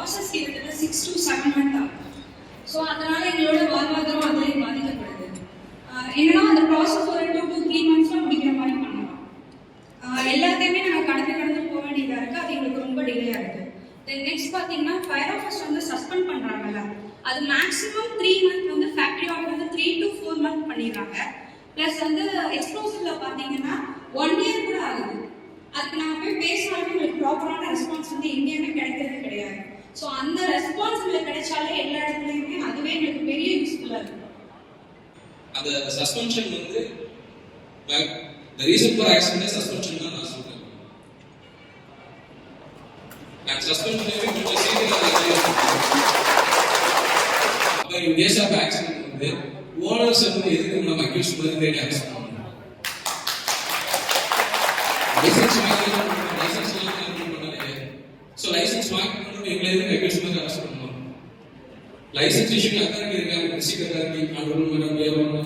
Process கிட்டத்தட்ட 6 to 7 months ஆகும். So அதனால எங்களோட வாழ்வாதாரம் அதிலே பாதிக்கப்படுது. என்னன்னா அந்த ப்ராசஸ் ஒரு 2 to 3 monthsல முடிக்கிற மாதிரி பண்ணலாம். எல்லாத்தையுமே நாங்கள் கடந்து போக வேண்டியதாக இருக்குது. அது எங்களுக்கு ரொம்ப டிலே ஆகுது. தென் நெக்ஸ்ட் பார்த்தீங்கன்னா ஃபயர் வந்து சஸ்பெண்ட் பண்ணுறாங்கல்ல, அது மேக்ஸிமம் 3 months வந்து ஃபேக்ட்ரி ஆர்டர் வந்து 3 to 4 months பண்ணிடுறாங்க. ப்ளஸ் வந்து எக்ஸ்ப்ளோசிவ்ல பார்த்தீங்கன்னா 1 year கூட ஆகுது. அதுக்கு நாங்கள் போய் பேசினாலும் எங்களுக்கு ப்ராப்பரான ரெஸ்பான்ஸ் வந்து எங்கேயுமே கிடைக்கிறது கிடையாது. ஸோ அந்த ரெஸ்பான்ஸ் எங்களுக்கு கிடைச்சாலே எல்லா இடத்துலையுமே அதுவே எங்களுக்கு பெரிய யூஸ்ஃபுல்லாக இருக்கும். அந்த சஸ்பென்ஷன் வந்து the reason for accident is suspension தான் நான் சொல்றேன். நான் சஸ்பென்ஷனே கொஞ்சம் சீக்கிரம் அப்ப in case of accident வந்து ஓனர்ஸ் வந்து எதுக்கு நம்ம அக்யூஸ் பண்ணி தேடி அரெஸ்ட் பண்ணணும். லைசென்ஸ் பண்ணலையே. ஸோ லைசென்ஸ் வாங்கணும் எங்களை எதுக்கு அக்யூஸ் பண்ணி அரெஸ்ட் பண்ணணும். லைசென்ஸ் இஷ்யூ அத்தாரிட்டி இருக்காங்க, டிஸ்ட்ரிக்ட் அத்தாரிட்டி கண்ட்ரோல் மேடம்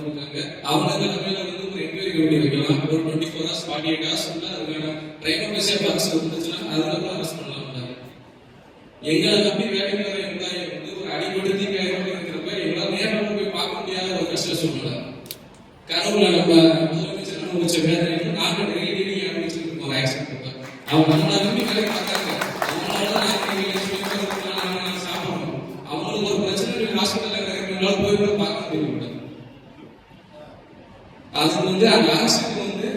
இருக்காங்க. அவங்க மேல வந்து ஒரு என்கொயரி கமிட்டி வைக்கலாம். ஒரு 24 hours 48 hours உள்ள அதுக்கான டிரைவர் மெசேஜ் பாக்ஸ் இருந்துச்சுன்னா அதுக்கப்புறம் அரெஸ்ட் பண்ணலாம். எங்களை நம்பி வேலைக்கு வர எம்ப்ளாயி வந்து ஒரு அடிபட்டு தீக்காயிரம் இருக்கிறப்ப எங்களால் நேரம் போய் பார்க்க முடியாத ஒரு கஷ்ட சூழ்நிலை. கனவுல நம்ம முதலமைச்சர் அனுபவிச்ச வேதனை நாங்கள் டெய்லி அனுபவிச்சுட்டு ஒரு ஆக்சிடென்ட் அவங்க நம்மளை நம்பி வேலை பார்த்தாங்க. அவங்களால நாங்கள் சாப்பிடணும். அவங்களுக்கு ஒரு பிரச்சனை ஹாஸ்பிட்டல்ல போய் கூட பார்க்க முடியும். அது வந்து அந்த ஆக்சிடென்ட் வந்து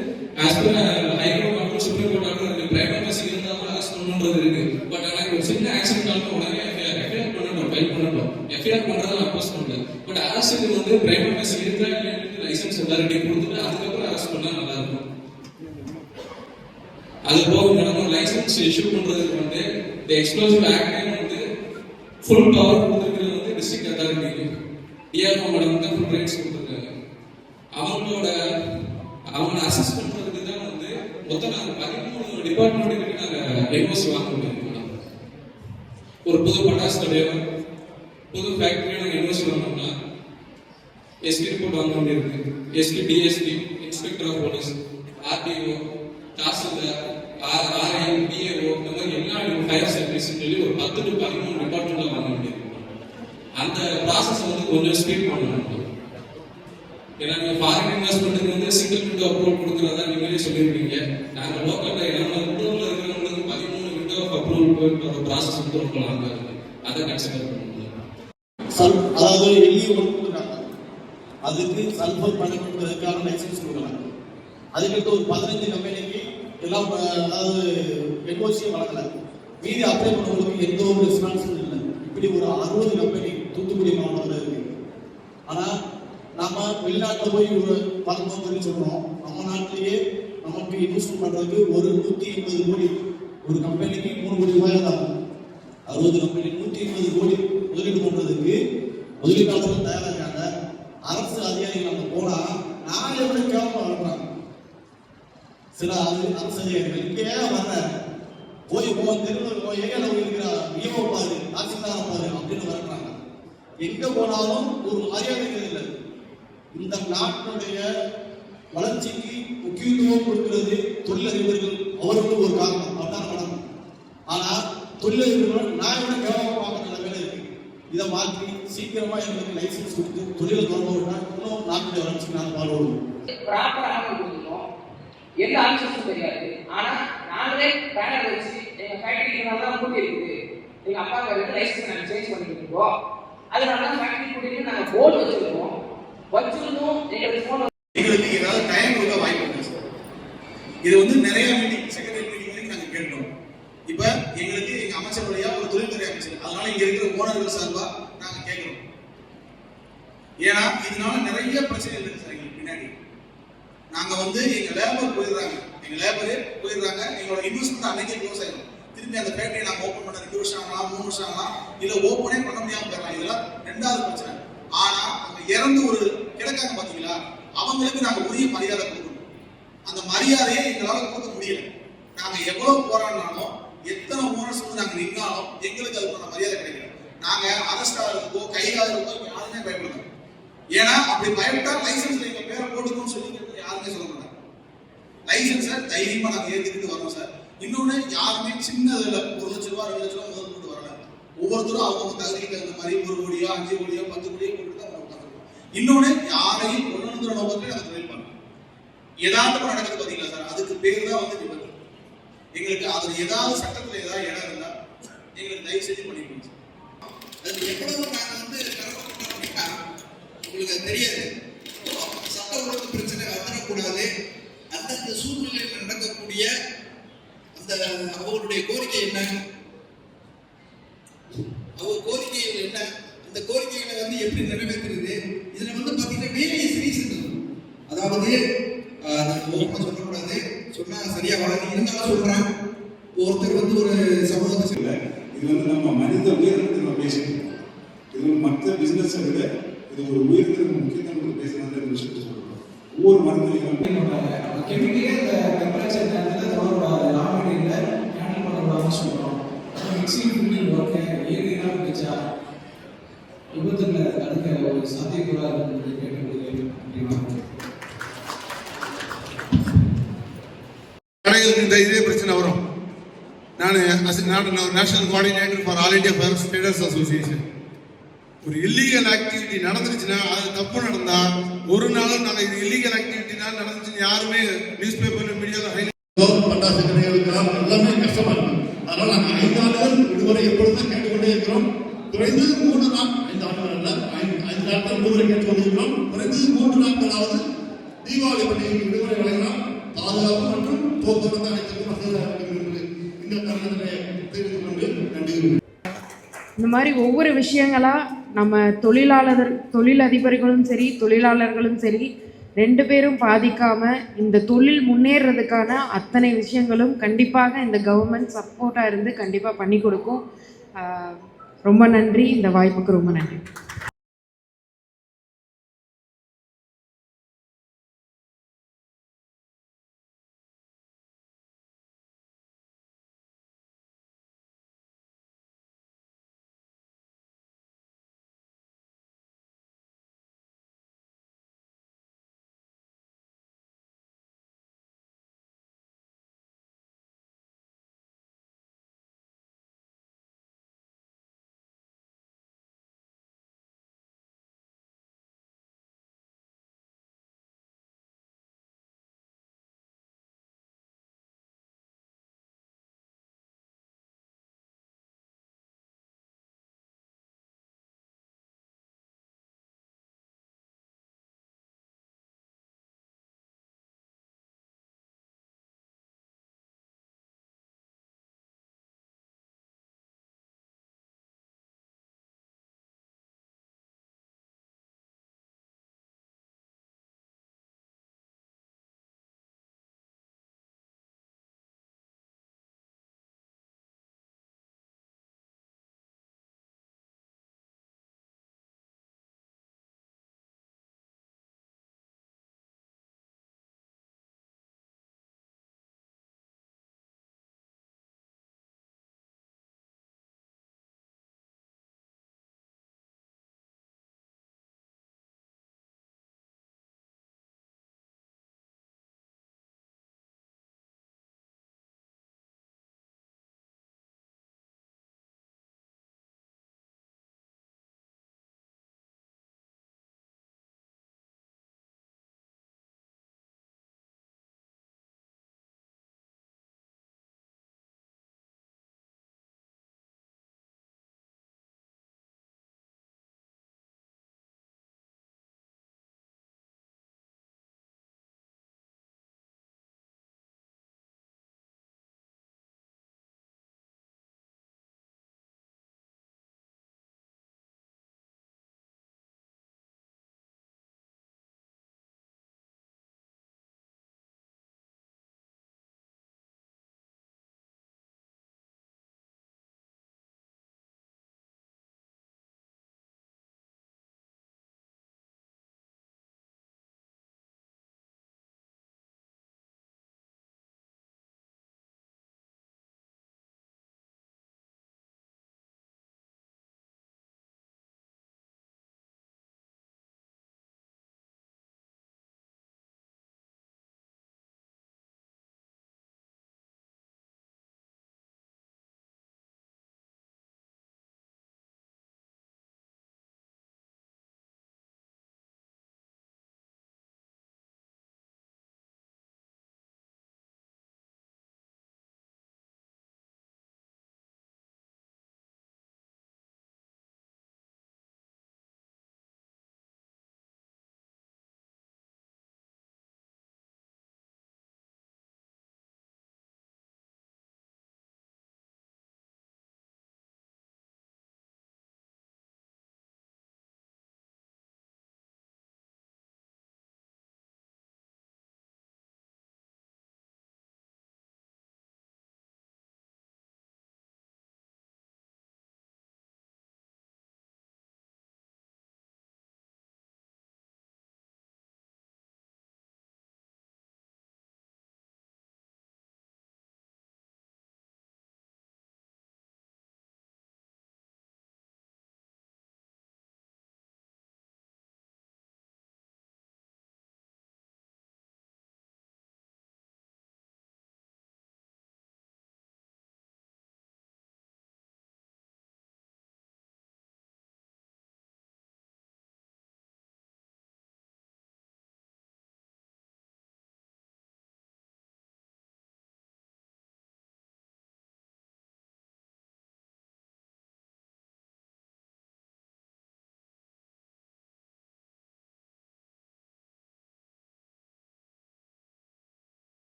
ஹைகோர்ட் மற்றும் supreme court order private bus இருந்தா கூட அரெஸ்ட் பண்ணணும்ன்றது இருக்கு. பட் ஆனா ஒரு சின்ன ஆக்சிடென்ட் ஆகும் உடனே எஃப்ஐஆர் பண்ணணும், ஃபைல் பண்ணணும். எஃப்ஐஆர் பண்றதை அப்போஸ் பண்ணல. பட் அரசுக்கு வந்து பிரைவேட் பஸ் இருந்தா இல்லைன்னு லைசன்ஸ் அத்தாரிட்டி கொடுத்துட்டு அதுக்கப்புறம் அரெஸ்ட் பண்ணா நல்லா இருக்கும். அது போக மேடம் லைசன்ஸ் இஷ்யூ பண்றதுக்கு வந்து இந்த எக்ஸ்ப்ளோசிவ் ஆக்ட் வந்து ஃபுல் பவர் கொடுத்துருக்கிறது வந்து டிஸ்ட்ரிக்ட் அத்தாரிட்டி. டிஆர்ஓ மேடம் தான் ஃபுல் ரைட்ஸ் கொடுத்துருக்காங்க. அவங்க அசஸ் பண்றதுக்கு தான் வந்து மொத்தம் நாங்கள் 13 டிபார்ட்மெண்ட்டுக்கு நாங்கள் என்ஓசி வாங்க முடியும். ஒரு புது பட்டாசு கடையோ புது ஃபேக்டரியோ நாங்கள் என்ஓசி வாங்கணும்னா எஸ்பி ரிப்போர்ட் வாங்க வேண்டியிருக்கு. SP, DSP, inspector of police, RTO, tahsildar, RI, PAO, இந்த மாதிரி எல்லா ஃபயர் சர்வீஸ் சொல்லி ஒரு 10 to 13 டிபார்ட்மெண்ட்ல வாங்க வேண்டியிருக்கு. அந்த ப்ராசஸ் வந்து கொஞ்சம் ஸ்பீட் பண்ணணும். ஏன்னா நீங்க ஃபாரின் இன்வெஸ்ட்மெண்ட்டுக்கு வந்து சிங்கிள் விண்டோ அப்ரூவல் கொடுக்கறதா நீங்களே சொல்லியிருக்கீங்க. நாங்க லோக்கல்ல நம்ம உள்ளூர்ல இருக்கிறவங்களுக்கு 13 விண்டோ ஆஃப் அப்ரூவல் போய் ப்ராசஸ் வந்து இருக்கலாம். அதை கன்சிடர் பண்ணணும். அதாவது எல்லி கொடுக்குறாங்க, அதுக்கு சல்ஃபர் பயன்படுத்துவதற்கான லைசன்ஸ் கொடுக்குறாங்க. அதுக்கு ஒரு 15 கம்பெனிக்கு எல்லாம் அதாவது என்ஓசியை வழங்கல. மீதி அப்ளை பண்ணவங்களுக்கு எந்த ஒரு ரெஸ்பான்ஸும் இல்லை. இப்படி ஒரு 60 கம்பெனி தூத்துக்குடி மாவட்டத்தில் இருக்கு. ஆனா நாம வெளிநாட்டில் போய் ஒரு பறந்தோம் சொல்றோம். நம்ம நாட்டிலேயே நமக்கு இன்வெஸ்ட்மெண்ட் பண்றதுக்கு ஒரு 180 கோடி, ஒரு கம்பெனிக்கு 3 கோடி ரூபாய் ஆகும். 60 கம்பெனி 180 கோடி முதலீடு பண்றதுக்கு முதலீட்டாளர்கள் தயாராகிறாங்க. அரசு அதிகாரிகள் நம்ம போனா நான் எப்படி கேவலமா வளர்றாங்க. சில அரசு அதிகாரிகள் இங்கே வர்ற போய் தெருவில் ஏரியாவில் இருக்கிற விஓ பாரு, தாசில்தார் பாரு அப்படின்னு வர்றாங்க. எங்க போனாலும் ஒரு மரியாதை இல்லை. இந்த நாட்டினுடைய வளர்ச்சிக்கு முக்கியத்துவம் கொடுக்கிறது தொழிலதிபர்கள், அவர்களும் ஒரு காரணம். அதான் படம். ஆனா தொழிலதிபர்கள் நாயோட கேவலமா பார்க்க நிலைமையில இருக்கு. இதை மாற்றி சீக்கிரமா எங்களுக்கு லைசன்ஸ் கொடுத்து தொழிலை தொடர்பு விட்டா இன்னும் நாட்டுடைய வளர்ச்சிக்கு நான் பாடுவோம். எந்த ஆன்சர்ஸும் தெரியாது. ஆனா நாங்களே பேனர் வச்சு எங்க ஃபேக்டரிக்கு தான் கூட்டி இருக்குது, எங்க அப்பா லைசன்ஸ் நாங்கள் சேஞ்ச் பண்ணிட்டு இருக்கோம். அதனால ஃபேக்டரி கூட்டிட்டு நாங்கள் போர்டு வச்சிருக்கோம். எங்களுக்கு ஏதாவது டைம் கொடுக்க வாய்ப்பு இருக்கு சார். இது வந்து நிறைய மீட்டிங், செக்ரட்டரி மீட்டிங் வரைக்கும் நாங்கள் கேட்டோம். இப்போ எங்களுக்கு எங்க அமைச்சர் வழியா ஒரு தொழில்துறை அமைச்சர், அதனால இங்க இருக்கிற ஓனர்கள் சார்பா நாங்க கேட்கிறோம். ஏன்னா இதனால நிறைய பிரச்சனைகள் இருக்கு சார். எங்களுக்கு பின்னாடி நாங்க வந்து எங்க லேபர் போயிடுறாங்க, எங்களோட இன்வெஸ்ட்மெண்ட் அன்னைக்கே க்ளோஸ் ஆயிடும். திரும்பி அந்த ஃபேக்டரியை நாங்கள் ஓப்பன் பண்ண 2 வருஷம் ஆகலாம், 3 வருஷம் ஆகலாம், இல்லை ஓப்பனே பண்ண முடியாம போயிடலாம். இதெல்லாம் 2வது பிரச்சனை. ஆனா அங்க இறந்து ஒரு கிடக்காங்க பாத்தீங்களா, அவங்களுக்கு நாங்க உரிய மரியாதை கொடுக்கணும். அந்த மரியாதையை எங்களால கொடுக்க முடியல. நாங்க எவ்வளவு போராடினாலும், எத்தனை ஓனர்ஸ் வந்து நாங்க நின்னாலும் எங்களுக்கு அதுக்கான மரியாதை கிடைக்கல. நாங்க அரெஸ்ட் ஆகிறதுக்கோ கைகாலுக்கோ யாருமே பயப்படுறோம். ஏன்னா அப்படி பயப்பட்டா லைசன்ஸ்ல எங்க பேரை போட்டுக்கணும்னு சொல்லி யாருமே சொல்ல மாட்டாங்க. லைசன்ஸை தைரியமா நாங்க ஏற்றுக்கிட்டு வரோம் சார். இன்னொன்னு யாருமே சின்னது இல்லை, 1 லட்ச ரூபா 2 லட்ச ரூபா முதல் கொண்டு வரல. ஒவ்வொருத்தரும் அவங்க தகுதிக்கு தகுந்த மாதிரி 1 கோடியோ 5 கோடியோ 10 கோடியோ போட்டு தான் உட்காந்துருக்கோம். இன்னொன்னு யாரையும் கொள்ளணுங்கிற நோக்கத்துல அதை தொழில் பண்ணணும். யதார்த்தமா நடக்குது பாத்தீங்களா சார், அதுக்கு பேர் தான் வந்து நிபந்தனை. எங்களுக்கு அதுல ஏதாவது சட்டத்துல ஏதாவது இடம் இருந்தா எங்களுக்கு தயவு செஞ்சு பண்ணி கொடுங்க. அது எவ்வளவு நாங்கள் வந்து கடமைப்பட்டோம் அப்படின்னா உங்களுக்கு அது தெரியாது. சட்ட ஒழுங்கு பிரச்சனை வந்துடக்கூடாது. அந்தந்த சூழ்நிலையில் நடக்கக்கூடிய அந்த அவர்களுடைய கோரிக்கை என்ன, அவங்க கோரிக்கைகள் என்ன, அந்த கோரிக்கைகளை வந்து எப்படி நிறைவேற்றுறது, இதுல வந்து பாத்தீங்கன்னா வேரியஸ் ரீசன். அதாவது ஓப்பனா சொல்லக்கூடாது, சொன்னா சரியா வளர்ந்து இருந்தாலும் சொல்றேன். ஒருத்தர் வந்து ஒரு சமூகத்தை இது வந்து நம்ம மனித உயிரினத்தை நம்ம பேசிட்டு இருக்கோம். இது மற்ற பிசினஸை விட இது ஒரு உயிரினத்துக்கு முக்கியத்துவம் பேசுறது விஷயத்தை சொல்றோம். ஒவ்வொரு மருந்துலையும் கெமிக்கலே இந்த டெம்பரேச்சர் நேரத்தில் தவறோட ரா மெட்டீரியலை ஹேண்டில் பண்ணக்கூடாதுன்னு சொல்கிறோம். மிக்சிங் ஃபுல்லிங் ஒர்க்கு ஏறினா வச்சா விபத்துகளை தடுக்க ஒரு சாத்தியக்கூடாது கேட்டுக்கொள்கிறேன். கடைகளுக்கு இந்த இதே பிரச்சனை வரும். நான் national coordinator for all India first traders association. ஒரு இல்லீகல் ஆக்டிவிட்டி நடந்துருச்சுன்னா, அது தப்பு நடந்தா ஒரு நாளும் நாங்கள் இது இல்லீகல் ஆக்டிவிட்டினால நடந்துச்சுன்னு யாருமே நியூஸ் பேப்பர்ல மீடியாவில் ஹைலைட் பட்டாசு கடைகளுக்கெல்லாம் எல்லாமே கஷ்டமா இருக்கு. அதனால நாங்கள் 5 ஆண்டுகள் விடுமுறை எப்பொழுதும் கேட்டுக்கொண்டே இருக்கிறோம். குறைந்தது 3 நாள், 5 ஆண்டுகள் அல்ல, 5 நாட்கள் விடுமுறை கேட்டுக்கொண்டிருக்கிறோம். குறைந்தது 3 நாட்களாவது தீபாவளி பண்டிகைக்கு விடுமுறை வழங்கலாம். பாதுகாப்பு மற்றும் போக்குவரத்து அனைத்துக்கும் வசதியாக இருக்கிறது. இந்த தருணத்திலே தெரிவித்துக் கொண்டு நன்றி. இந்த மாதிரி ஒவ்வொரு விஷயங்களாக நம்ம தொழிலதிபர்களும் சரி தொழிலாளர்களும் சரி 2 பேரும் பாதிக்காமல் இந்த தொழில் முன்னேறதுக்கான அத்தனை விஷயங்களும் கண்டிப்பாக இந்த கவர்மெண்ட் சப்போர்ட்டாக இருந்து கண்டிப்பாக பண்ணி கொடுக்கும். ரொம்ப நன்றி. இந்த வாய்ப்புக்கு ரொம்ப நன்றி.